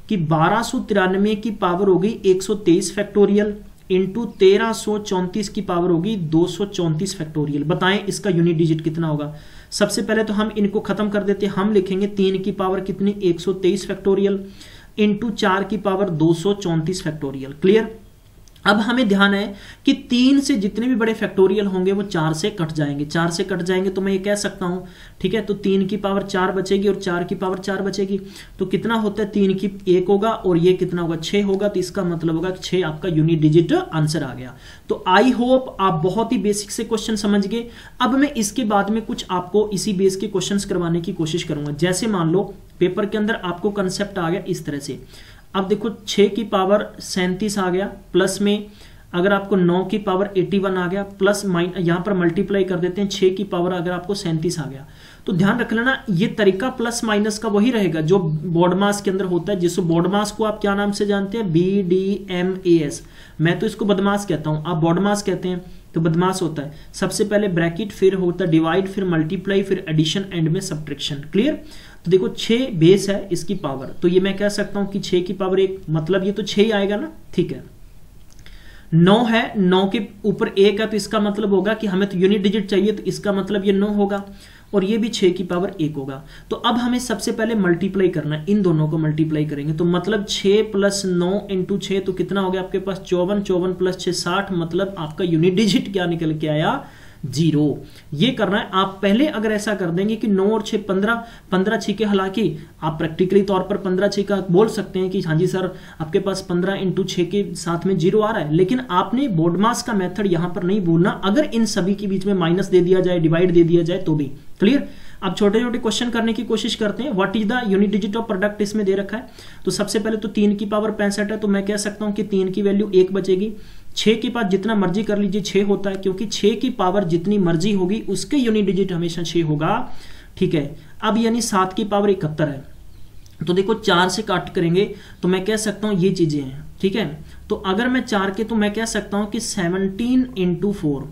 कि 1293 की पावर हो गई 123 फैक्टोरियल इंटू 1334 की पावर होगी 234 फैक्टोरियल, बताएं इसका यूनिट डिजिट कितना होगा। सबसे पहले तो हम इनको खत्म कर देते हैं, हम लिखेंगे 3 की पावर कितनी 123 फैक्टोरियल इंटू 4 की पावर 234 फैक्टोरियल। क्लियर। अब हमें ध्यान है कि 3 से जितने भी बड़े फैक्टोरियल होंगे वो 4 से कट जाएंगे, 4 से कट जाएंगे तो मैं ये कह सकता हूं, ठीक है, तो 3 की पावर 4 बचेगी और 4 की पावर 4 बचेगी, तो कितना होता है 3 की 1 होगा और ये कितना होगा 6 होगा, तो इसका मतलब होगा कि 6 आपका यूनिट डिजिट आंसर आ गया। तो आई होप आप बहुत ही बेसिक से क्वेश्चन समझ गए। अब मैं इसके बाद में कुछ आपको इसी बेस के क्वेश्चन करवाने की कोशिश करूंगा। जैसे मान लो पेपर के अंदर आपको कंसेप्ट आ गया इस तरह से, अब देखो 6 की पावर 37 आ गया, प्लस में अगर आपको 9 की पावर 81 आ गया, प्लस यहां पर मल्टीप्लाई कर देते हैं 6 की पावर अगर आपको 37 आ गया, तो ध्यान रख लेना ये तरीका प्लस माइनस का वही रहेगा जो बोर्ड मास के अंदर होता है। जिसको बोर्ड मास को आप क्या नाम से जानते हैं, BDMAS, मैं तो इसको बदमाश कहता हूं, आप बोर्ड मास कहते हैं, तो बदमाश होता है सबसे पहले ब्रैकेट, फिर होता है डिवाइड, फिर मल्टीप्लाई, फिर एडिशन, एंड में सब्ट्रैक्शन। क्लियर। तो देखो 6 बेस है इसकी पावर, तो ये मैं कह सकता हूं कि 6 की पावर 1 मतलब ये तो 6 ही आएगा ना, ठीक है। 9 है, 9 के ऊपर 1 है, तो इसका मतलब होगा कि हमें तो यूनिट डिजिट चाहिए, तो इसका मतलब ये 9 होगा, और ये भी 6 की पावर 1 होगा। तो अब हमें सबसे पहले मल्टीप्लाई करना है, इन दोनों को मल्टीप्लाई करेंगे, तो मतलब 6 प्लस 9 इंटू 6 तो कितना हो गया आपके पास 54, 54 प्लस 6 60, मतलब आपका यूनिट डिजिट क्या निकल के आया 0। ये करना है आप पहले, अगर ऐसा कर देंगे कि 9 और 6 15, 15 6 के, हालांकि आप प्रैक्टिकली तौर पर 15 6 का बोल सकते हैं कि हाँ जी सर आपके पास 15 इंटू 6 के साथ में 0 आ रहा है, लेकिन आपने बोर्ड मास का मेथड यहां पर नहीं भूलना, अगर इन सभी के बीच में माइनस दे दिया जाए, डिवाइड दे दिया जाए तो भी। क्लियर। अब छोटे छोटे क्वेश्चन करने की कोशिश करते हैं। What is the unit digit of product इसमें दे रखा है, तो सबसे पहले तो 3 की पावर 65 है, तो मैं कह सकता हूं कि 3 की वैल्यू 1 बचेगी। 6 के पास जितना मर्जी कर लीजिए 6 होता है, क्योंकि 6 की पावर जितनी मर्जी होगी उसके यूनिट डिजिट हमेशा 6 होगा, ठीक है। अब यानी 7 की पावर 71 है, तो देखो 4 से काट करेंगे तो मैं कह सकता हूं ये चीजें हैं, ठीक है। तो अगर मैं 4 के, तो मैं कह सकता हूं कि 17 इंटू 4,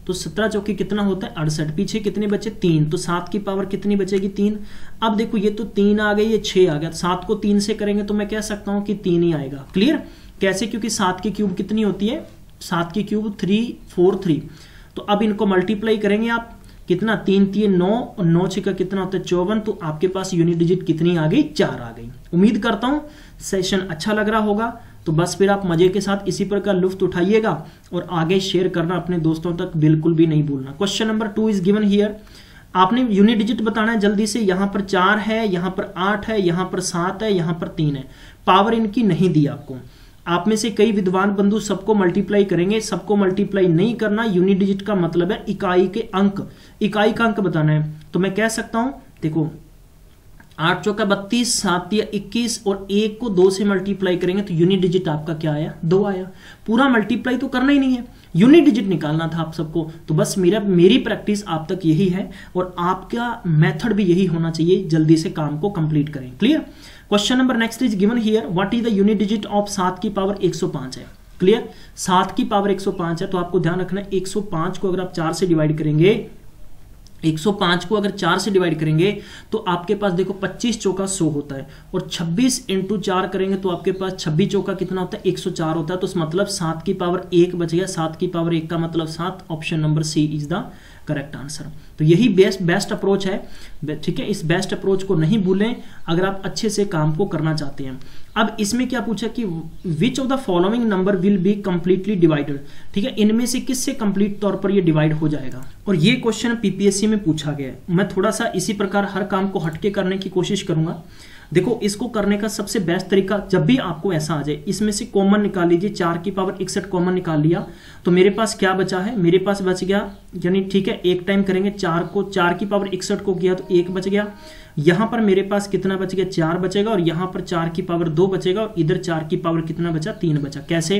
तो 17 चौके कितना होता है 68, पीछे कितने बचे 3, तो 7 की पावर कितनी बचेगी 3। अब देखो ये तो 3 आ गई, ये 6 आ गया, 7 को 3 से करेंगे तो मैं कह सकता हूं कि 3 ही आएगा। क्लियर। कैसे, क्योंकि 7 की क्यूब कितनी होती है, 7 की क्यूब 343, तो अब इनको मल्टीप्लाई करेंगे आप, कितना 3 3 9 और 9 6 का कितना होता है 54, तो आपके पास यूनिट डिजिट कितनी आ गई 4 आ गई। उम्मीद करता हूं सेशन अच्छा लग रहा होगा, तो बस फिर आप मजे के साथ इसी प्रकार लुफ्त उठाइएगा और आगे शेयर करना अपने दोस्तों तक बिल्कुल भी नहीं भूलना। Question number 2 is given here, आपने यूनिट डिजिट बताना है जल्दी से। यहां पर 4 है, यहां पर 8 है, यहां पर 7 है, यहां पर 3 है, पावर इनकी नहीं दी आपको। आप में से कई विद्वान बंधु सबको मल्टीप्लाई करेंगे, सबको मल्टीप्लाई नहीं करना। यूनिट डिजिट का मतलब है इकाई के अंक, इकाई का अंक बताना है। तो मैं कह सकता हूं देखो 8 चौका 32, 7 या 21 और 1 को 2 से मल्टीप्लाई करेंगे तो यूनिट डिजिट आपका क्या आया 2 आया। पूरा मल्टीप्लाई तो करना ही नहीं है, यूनिट डिजिट निकालना था आप सबको। तो बस मेरी प्रैक्टिस आप तक यही है और आपका मेथड भी यही होना चाहिए, जल्दी से काम को कंप्लीट करें। Clear. Question number next is given here, what is the unit digit of 7 की पावर 105 है। क्लियर। 7 की पावर 105 है, तो आपको ध्यान रखना है 105 को अगर आप 4 से डिवाइड करेंगे, 105 को अगर 4 से डिवाइड करेंगे तो आपके पास देखो 25 चौका 100 होता है, और 26 इंटू 4 करेंगे तो आपके पास 26 चौका कितना होता है 104 होता है। तो मतलब 7 की पावर 1 बच गया, 7 की पावर 1 का मतलब 7। Option number C is the correct answer. तो यही बेस्ट अप्रोच है, ठीक है। इस बेस्ट अप्रोच को नहीं भूलें अगर आप अच्छे से काम को करना चाहते हैं। अब इसमें क्या पूछा कि which of the following number will be completely divided, ठीक है, इनमें से किससे कंप्लीट तौर पर ये डिवाइड हो जाएगा। और ये क्वेश्चन पीपीएससी में पूछा गया है। मैं थोड़ा सा इसी प्रकार हर काम को हटके करने की कोशिश करूंगा। देखो, इसको करने का सबसे बेस्ट तरीका, जब भी आपको ऐसा आ जाए, इसमें से कॉमन निकाल लीजिए। 4 की पावर 61 कॉमन निकाल लिया तो मेरे पास क्या बचा है, मेरे पास बच गया, यानी ठीक है, एक टाइम करेंगे 4 की पावर 61 को किया तो 1 बच गया। यहां पर मेरे पास कितना बच गया, 4 बचेगा, और यहां पर 4 की पावर 2 बचेगा, और इधर 4 की पावर कितना बचा, 3 बचा। कैसे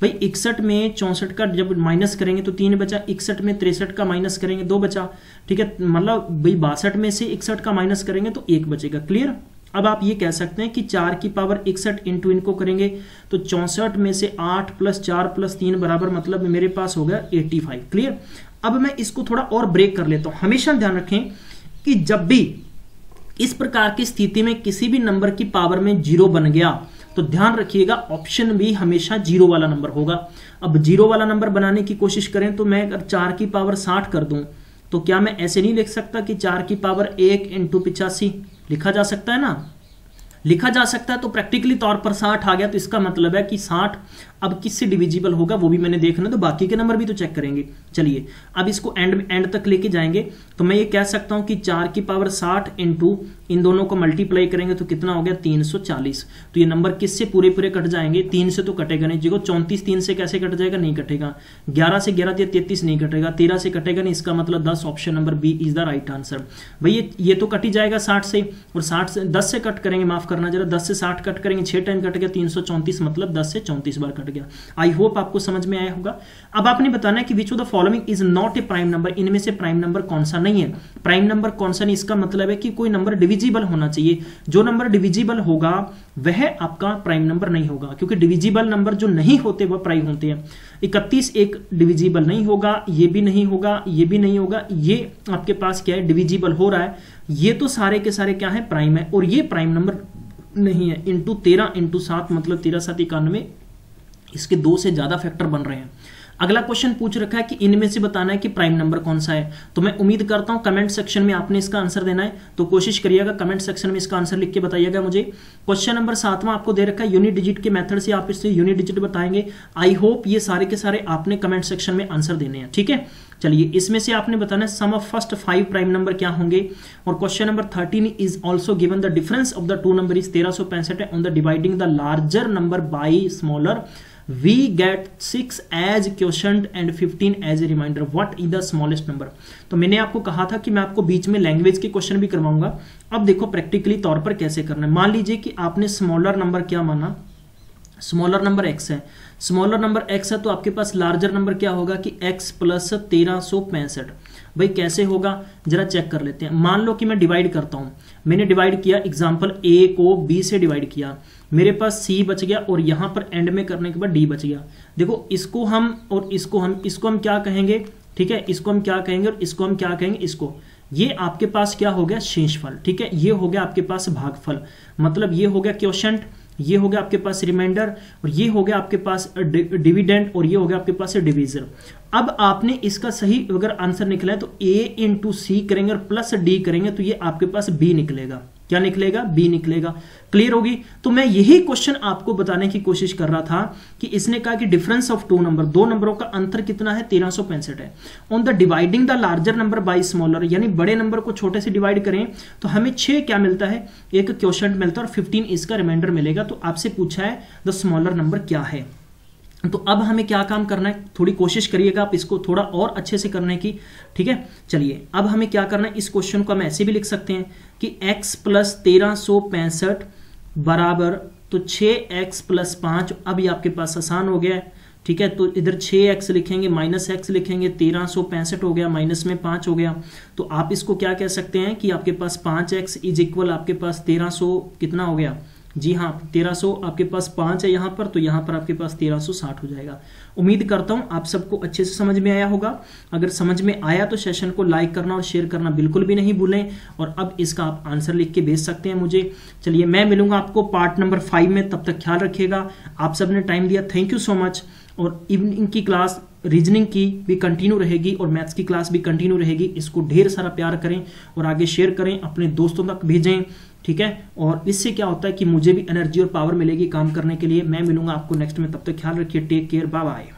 भाई, 61 में 64 का जब माइनस करेंगे तो 3 बचा, 61 में 63 का माइनस करेंगे 2 बचा, ठीक है। मतलब भाई 62 में से 61 का माइनस करेंगे तो 1 बचेगा। क्लियर। अब आप ये कह सकते हैं कि 4 की पावर 61 इंटू इनको करेंगे तो 64 में से 8 + 4 + 3 बराबर, मतलब मेरे पास हो गया 85। क्लियर। अब मैं इसको थोड़ा और ब्रेक कर लेता हूं। हमेशा ध्यान रखें कि जब भी इस प्रकार की स्थिति में किसी भी नंबर की पावर में 0 बन गया तो ध्यान रखिएगा ऑप्शन भी हमेशा 0 वाला नंबर होगा। अब 0 वाला नंबर बनाने की कोशिश करें तो मैं अगर 4 की पावर 60 कर दूं तो क्या मैं ऐसे नहीं लिख सकता कि 4 की पावर 1 इंटू 85 लिखा जा सकता है ना, लिखा जा सकता है। तो प्रैक्टिकली तौर पर 60 आ गया, तो इसका मतलब है कि 60 अब किससे डिविजिबल होगा वो भी मैंने देखना, तो बाकी के नंबर भी तो चेक करेंगे। चलिए अब इसको एंड तक लेके जाएंगे तो मैं ये कह सकता हूं कि 4 की पावर 60 इंटू इन दोनों को मल्टीप्लाई करेंगे तो कितना हो गया 340। तो ये नंबर किससे पूरे कट जाएंगे, 3 से तो कटेगा नहीं। देखो 34 3 से कैसे कट जाएगा, नहीं कटेगा। 11 से 11 33 नहीं कटेगा, 13 से कटेगा नहीं, इसका मतलब 10। Option number B is the right answer. भाई ये तो कट ही जाएगा 60 से, और 60 से 10 से कट करेंगे, माफ करना जरा, 10 से 60 कट करेंगे, 6 टाइम कट गया 334, मतलब 10 से 34 बार कट गया। आई होप आपको समझ में आया होगा। अब आपने बताना है कि which of the following is not a prime number, इनमें से प्राइम नंबर कौन सा नहीं है। प्राइम नंबर कौन सा नहीं, इसका मतलब है कि कोई नंबर डिविजिबल होना चाहिए। जो नंबर डिविजिबल होगा वह आपका प्राइम नंबर नहीं होगा, क्योंकि डिविजिबल नंबर जो नहीं होते वह प्राइम होते हैं। 31 एक डिविजिबल नहीं होगा, ये भी नहीं होगा, ये भी नहीं होगा, ये आपके पास क्या है, डिविजिबल हो रहा है। ये तो सारे के सारे क्या है, प्राइम है, और ये प्राइम नंबर नहीं है। इंटू 13 इंटू 7 मतलब 13 7 91, इसके 2 से ज्यादा फैक्टर बन रहे हैं। अगला क्वेश्चन पूछ रखा है कि इनमें से बताना है कि प्राइम नंबर कौन सा है। तो मैं उम्मीद करता हूं कमेंट सेक्शन में आपने इसका आंसर देना है, तो कोशिश करिएगा कमेंट सेक्शन में इसका आंसर लिख के बताइएगा मुझे। क्वेश्चन नंबर 7वां आपको दे रखा है, यूनिट डिजिट के मेथड से आप इससे यूनिट डिजिट बताएंगे। आई होप ये सारे के सारे आपने कमेंट सेक्शन में आंसर देने हैं, ठीक है। चलिए इसमें से आपने बताना है सम ऑफ फर्स्ट 5 प्राइम नंबर क्या होंगे। और question number 13 is also given the difference of the two number is 1365 on the dividing the larger number by smaller we get 6 as quotient and 15 as a remainder. What is the smallest number? तो मैंने आपको कहा था कि मैं आपको बीच में लैंग्वेज के क्वेश्चन भी करवाऊंगा। अब देखो प्रैक्टिकली तौर पर कैसे करना है। मान लीजिए कि आपने स्मॉलर नंबर क्या माना, स्मॉलर नंबर x है, स्मॉलर नंबर x है, तो आपके पास लार्जर नंबर क्या होगा कि x + 1365। भाई कैसे होगा जरा चेक कर लेते हैं। मान लो कि मैं डिवाइड करता हूं, मैंने डिवाइड किया, एग्जांपल a को b से डिवाइड किया, मेरे पास c बच गया, और यहां पर एंड में करने के बाद d बच गया। देखो इसको हम और इसको हम क्या कहेंगे, ठीक है, इसको हम क्या कहेंगे और इसको हम क्या कहेंगे, इसको, ये आपके पास क्या हो गया, शेषफल, ठीक है। ये हो गया आपके पास भागफल, मतलब ये हो गया क्वोशंट, ये हो गया आपके पास रिमाइंडर, और ये हो गया आपके पास डिविडेंड, और ये हो गया आपके पास डिवीजर। अब आपने इसका सही अगर आंसर निकला है तो a इंटू सी करेंगे और प्लस डी करेंगे तो ये आपके पास b निकलेगा। क्या निकलेगा, b निकलेगा। क्लियर होगी। तो मैं यही क्वेश्चन आपको बताने की कोशिश कर रहा था कि इसने कहा कि डिफरेंस ऑफ टू नंबर, दो नंबरों का अंतर कितना है, 1365 है। On the dividing the larger number by smaller, यानी बड़े नंबर को छोटे से डिवाइड करें तो हमें 6 क्या मिलता है, एक क्वोशंट मिलता है, और 15 इसका रिमाइंडर मिलेगा। तो आपसे पूछा है द स्मॉलर नंबर क्या है। तो अब हमें क्या काम करना है, थोड़ी कोशिश करिएगा आप इसको थोड़ा और अच्छे से करने की, ठीक है। चलिए अब हमें क्या करना है, इस क्वेश्चन को हम ऐसे भी लिख सकते हैं कि x + 1365 बराबर तो 6x + 5। अब ये आपके पास आसान हो गया है, ठीक है। तो इधर 6x लिखेंगे, -x लिखेंगे, 1365 हो गया, माइनस में 5 हो गया। तो आप इसको क्या कह सकते हैं कि आपके पास 5x इज इक्वल आपके पास 1300 कितना हो गया, जी हाँ 1300 आपके पास 5 है यहाँ पर, तो यहाँ पर आपके पास 1360 हो जाएगा। उम्मीद करता हूं आप सबको अच्छे से समझ में आया होगा। अगर समझ में आया तो सेशन को लाइक करना और शेयर करना बिल्कुल भी नहीं भूलें, और अब इसका आप आंसर लिख के भेज सकते हैं मुझे। चलिए मैं मिलूंगा आपको पार्ट नंबर 5 में, तब तक ख्याल रखिएगा। आप सबने टाइम दिया, थैंक यू सो मच। और इवनिंग की क्लास रीजनिंग की भी कंटिन्यू रहेगी और मैथ्स की क्लास भी कंटिन्यू रहेगी। इसको ढेर सारा प्यार करें और आगे शेयर करें, अपने दोस्तों तक भेजें, ठीक है। और इससे क्या होता है कि मुझे भी एनर्जी और पावर मिलेगी काम करने के लिए। मैं मिलूंगा आपको नेक्स्ट में, तब तक ख्याल रखिए, टेक केयर, बाय बाय।